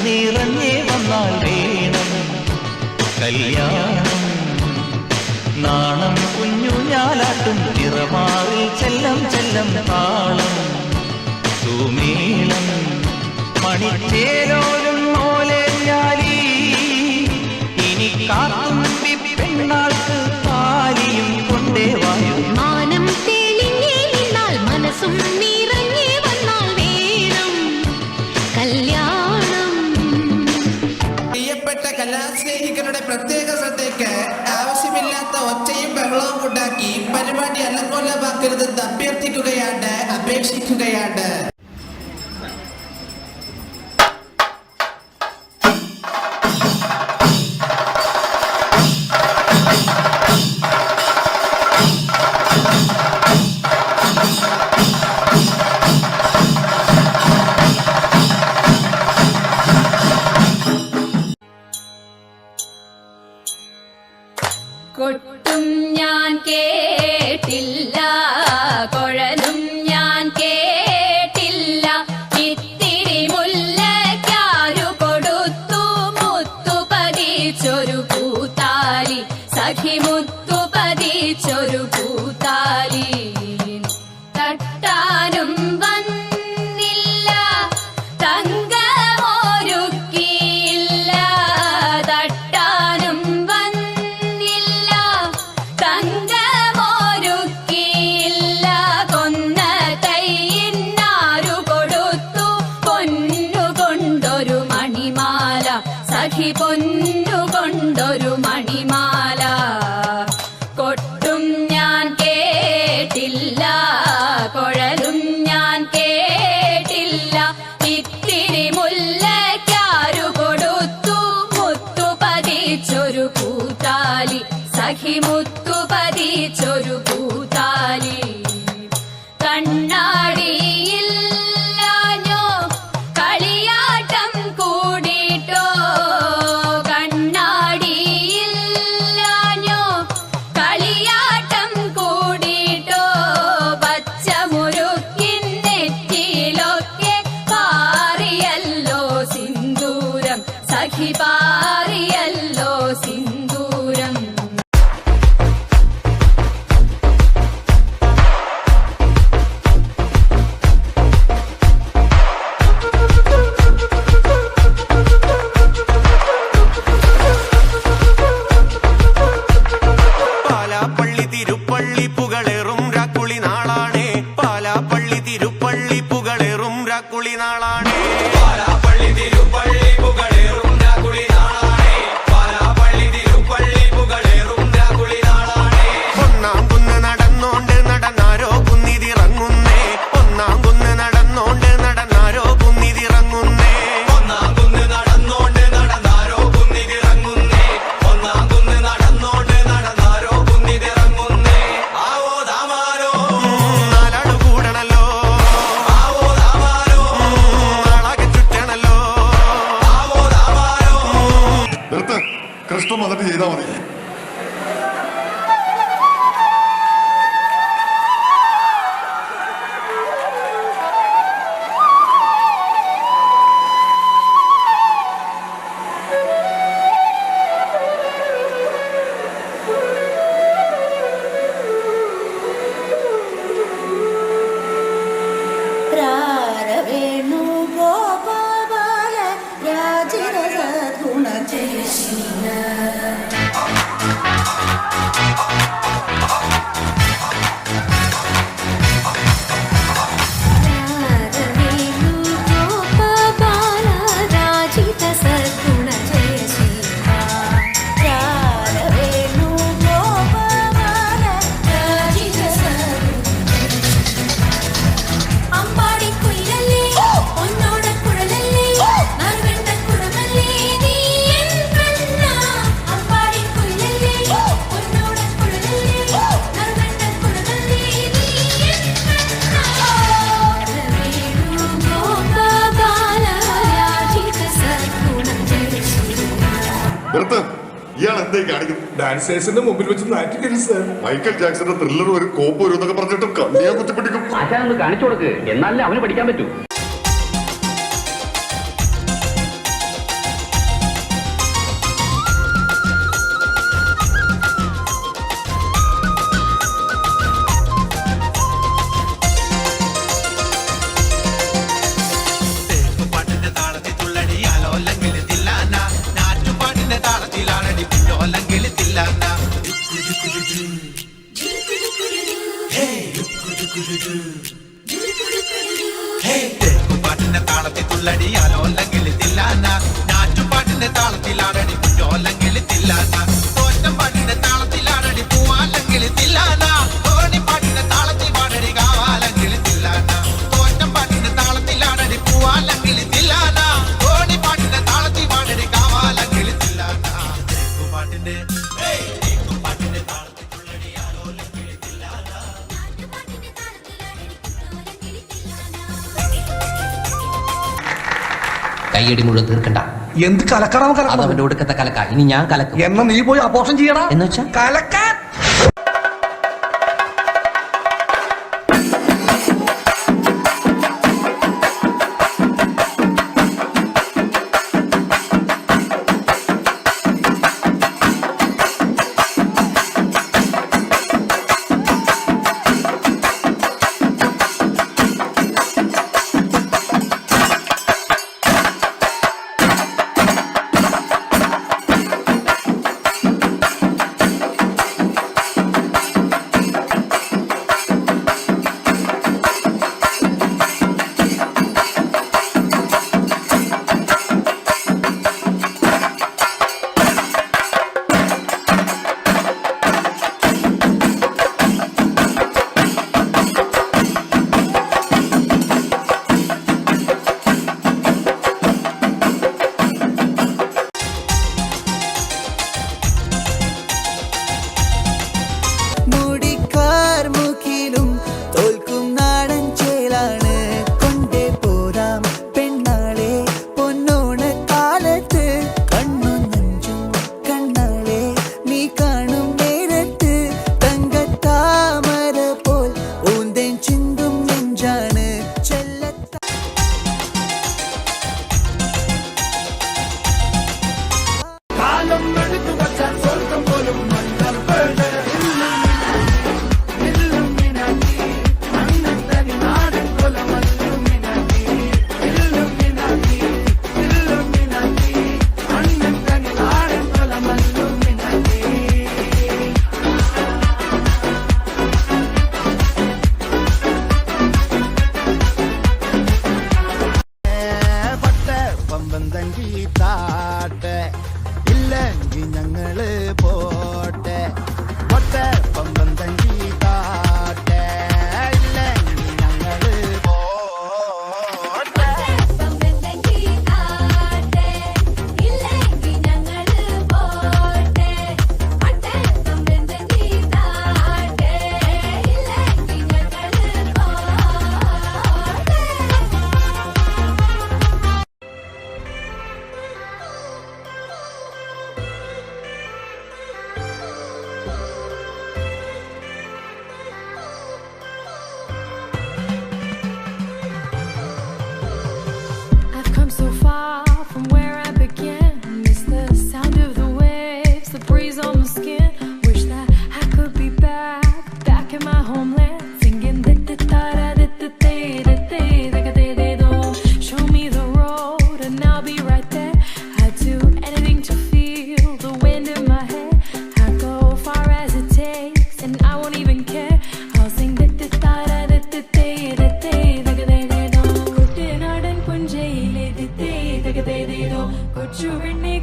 നിറഞ്ഞേ വന്നാൽ വേണം കല്യാണം. നാണം കുഞ്ഞു ഞാലാട്ടും നിറമാറിൽ ചെല്ലം ചെല്ലം താളം സുമേളം മണിച്ചേലോലും മോലെ ഞാലി ഇനി കാത്തും പെണ്ണാൾക്ക് താലിയും കൊണ്ടേ വായു. മാനം തെളിഞ്ഞേ നിന്നാൽ മനസ്സും നിറഞ്ഞേ വന്നാൽ വേണം കല്യാണം. പ്രിയപ്പെട്ട കലാസ്നേഹികളുടെ പ്രത്യേക ശ്രദ്ധയ്ക്ക് ആവശ്യമില്ലാത്ത ഒച്ചയും ബഹളവും ഉണ്ടാക്കി പരിപാടി അലങ്കോലമാക്കരുതെന്ന് അഭ്യർത്ഥിക്കുകയാണ്, അപേക്ഷിക്കുകയാണ്. കൊട്ടും ഞാൻ കേട്ടില്ല, കൊഴലും ഞാൻ കേട്ടില്ല, ഇത്തിരി മുല്ലയ്ക്കാരു കൊടുത്തു മുത്തു പതിച്ചൊരു പൂത്താലി, സഖി മുത്തു പതിച്ചൊരു പൂത്താലി. തട്ടാനും വന്നില്ല തങ്കമൊരുക്കിയില്ല, തട്ടാനും വന്നില്ല തങ്കമൊരുക്കിയില്ല, കൊന്ന കൈയിന്നാരു കൊടുത്തു പൊന്നുകൊണ്ടൊരു മണിമാല, സഖി പൊന്നുകൊണ്ടൊരു മണിമാല. കൊട്ടും ഞാൻ കേട്ടില്ല, കൊഴലും ഞാൻ കേട്ടില്ല, ഇത്തിരി മുല്ലയ്ക്കാരു കൊടുത്തു മുത്തു പതിച്ചൊരു പൂത്താലി, സഖി മുത്തു പതിച്ചൊരു പൂത്താലി. കണ്ണാടിയില്ലാഞ്ഞോ കളിയാട്ടം കൂടിട്ടോ, കണ്ണാടിയില്ലാഞ്ഞോ കളിയാട്ടം കൂടിട്ടോ, പച്ചമുരുക്കിൻ നെറ്റിയിലൊക്കെ പാറിയല്ലോ സിന്ദൂരം, സഖി പാറിയല്ലോ സിന്ദൂരം. പാലാപ്പള്ളി തിരുപ്പള്ളി പുകളേറും രാക്കുളി നാളാണേ, പാലാപ്പള്ളി തിരുപ്പള്ളി പുകളേറും രാക്കുളി നാളാണേ, പാലാപ്പള്ളി തിരുപ്പള്ളി പുകളേറും രാക്കുളി നാളാണേ, പാലാപ്പള്ളി തിരുപ്പള്ളി പുകളേറും രാക്കുളി നാളാണേ. ഒന്നാം കുന്ന് നടന്നോണ്ട് നടന്നാരോ കുന്നിതിറങ്ങുന്നേ, ഒന്നാം കുന്ന് നടന്നോണ്ട് നടന്നാരോ കുന്നിതിറങ്ങുന്നേ, ഒന്നാം കുന്ന് നടന്നോണ്ട് നടന്നാരോ കുന്നിതിറങ്ങുന്നേ, ഒന്നാം കുന്ന് നടന്നോണ്ട് നടന്നാരോ കുന്നിതിറങ്ങുന്നേ. ആവോ ദാമാരോ നാലാളു കൂടണല്ലോ, ആവോ ദാമാരോ നാളാകെ ചുറ്റണല്ലോ, എന്തായി കാണിക്കും? ഡാൻസേഴ്സിന്റെ മുമ്പിൽ വെച്ച് നാറ്റിക്കരുത് സാർ. മൈക്കൽ ജാക്സന്റെ ത്രില്ലർ ഒരു കോപ്പ് വരും എന്നൊക്കെ പറഞ്ഞിട്ടും കണ്ണിയാ കുത്തിപ്പിടിക്കും. ആശാനൊന്ന് കാണിച്ചു കൊടുക്ക്, എന്നാലേ അവന് പഠിക്കാൻ പറ്റൂ. പാട്ടിന്റെ താളത്തിൽ തുള്ളടിയാലോ അല്ലെങ്കിൽ തില്ലാന, ഞാറ്റുപാട്ടിന്റെ താളത്തിലാടടി കുഞ്ഞോ അല്ലെങ്കിൽ തില്ലാന, തോറ്റം പാട്ടിന്റെ താളത്തിലാടടി പൂവാല്ലെങ്കിൽ തില്ലാന, തോണി പാട്ടിന്റെ താളത്തിൽ പാടടി കാവാലെങ്കിൽ തില്ലാന, തോറ്റം പാട്ടിന്റെ താളത്തിലാടടി പൂവാല്ലെങ്കിൽ തില്ലാന, തോണി പാട്ടിന്റെ താളത്തിൽ പാടടി കാവാലെങ്കിൽ തില്ലാന, പാട്ടിന്റെ പാട്ടിന്റെ താളത്തിൽ തുള്ളടിയാലോ അല്ലെങ്കിൽ തില്ലാന. കയ്യടി മുഴുവൻ തീർക്കണ്ട. എന്ത് കലക്കണം അത് അവന്റെ ഒടുക്കത്തെ കലക്ക. ഇനി ഞാൻ കലക്കും. എന്നാ നീ പോയി അപോഷം ചെയ്യണം എന്ന് വെച്ചാ കലക്കാൻ. കൊച്ചു പെണ്ണെ